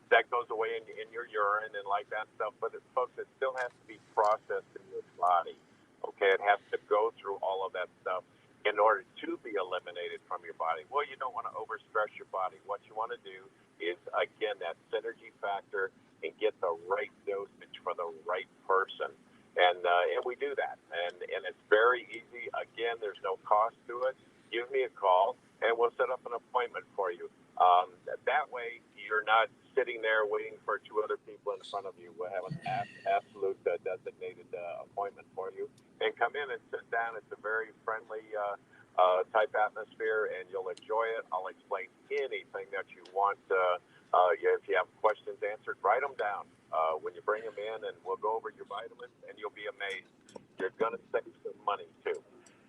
that goes away in your urine and like that stuff, but folks, it still has to be processed in your body. Okay, it has to go through all of that stuff in order to be eliminated from your body. Well, you don't want to overstress your body. What you want to do is, again, that synergy factor and get the right dosage for the right person. And we do that. And it's very easy. Again, there's no cost to it. Give me a call, and we'll set up an appointment for you. That way, you're not sitting there waiting for 2 other people in front of you. We'll have an absolute designated appointment for you. And come in and sit down. It's a very friendly type atmosphere, and you'll enjoy it. I'll explain anything that you want. If you have questions answered, write them down when you bring them in, and we'll go over your vitamins, and you'll be amazed. You're going to save some money, too.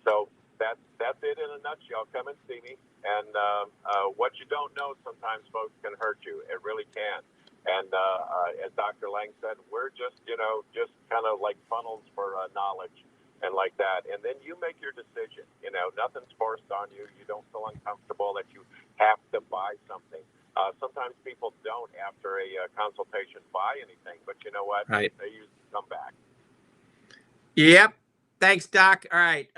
So that's it in a nutshell. Come and see me. And what you don't know sometimes, folks, can hurt you. It really can. And as Dr. Lange said, we're just kind of like funnels for knowledge and like that. And then you make your decision. Nothing's forced on you. You don't feel uncomfortable that you have to buy something. Sometimes people don't, after a consultation, buy anything. But you know what? Right. They usually come back. Yep. Thanks, Doc. All right.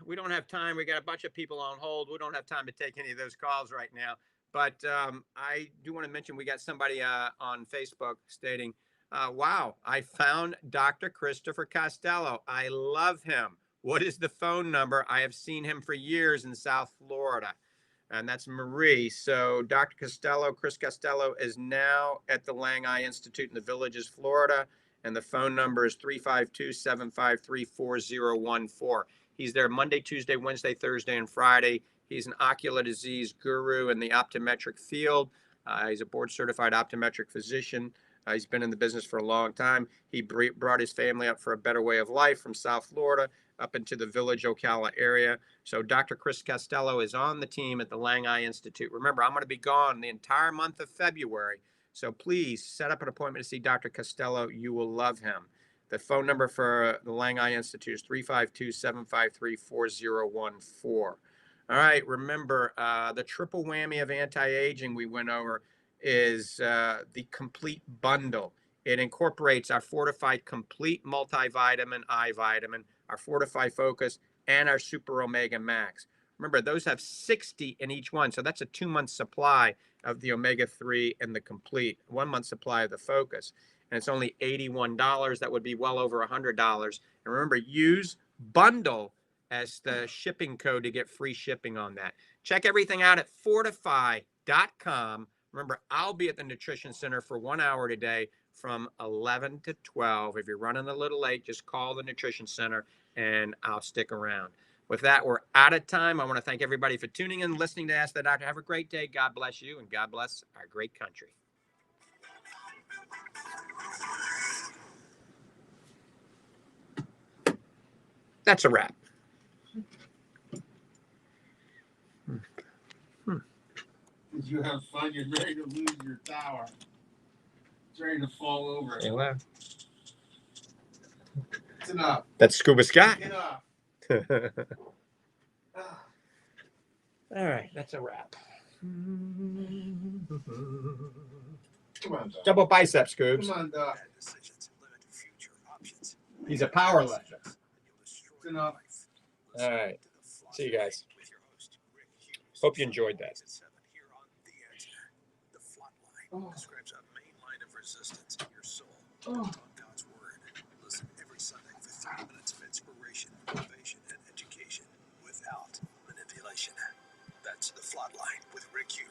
We don't have time. We got a bunch of people on hold. We don't have time to take any of those calls right now. But I do want to mention we got somebody on Facebook stating, wow, I found Dr. Christopher Costello. I love him. What is the phone number? I have seen him for years in South Florida. And that's Marie. So Dr. Costello, Chris Costello, is now at the Lange Institute in the Villages, Florida. And the phone number is 352-753-4014. He's there Monday, Tuesday, Wednesday, Thursday, and Friday. He's an ocular disease guru in the optometric field. He's a board-certified optometric physician. He's been in the business for a long time. He brought his family up for a better way of life from South Florida up into the Village, Ocala area. So Dr. Chris Costello is on the team at the Lange Institute. Remember, I'm going to be gone the entire month of February. So please set up an appointment to see Dr. Costello. You will love him. The phone number for the Lange Institute is 352-753-4014. All right. Remember, the triple whammy of anti-aging we went over is the complete bundle. It incorporates our Fortify Complete Multivitamin, eye vitamin, our Fortify Focus, and our Super Omega Max. Remember, those have 60 in each one. So that's a 2-month supply of the omega-3 and the complete, 1-month supply of the Focus. And it's only $81. That would be well over $100. And remember, use bundle as the shipping code to get free shipping on that. Check everything out at fortify.com. Remember, I'll be at the Nutrition Center for 1 hour today from 11 to 12. If you're running a little late, just call the Nutrition Center and I'll stick around. With that, we're out of time. I want to thank everybody for tuning in, listening to Ask the Doctor. Have a great day. God bless you, and God bless our great country. That's a wrap. Did you have fun? You're ready to lose your tower. It's ready to fall over. Hello. It's enough. That's Scuba Scott. Enough. All right, that's a wrap. Come on, Doc. Double bicep scoops. Come on, Doc. Bad decisions limit future options. He's a power lifter. And you'll destroy It's enough. life. All right. To the Flock See you guys. with your host, Rick Hughes. Hope you enjoyed that. At 7 here on The Answer. The Flock Line Oh. describes a main line of resistance in your soul. Oh. On God's Word. Listen every Sunday for 30 minutes of inspiration, motivation, and education without manipulation. That's The Flock Line with Rick Hughes.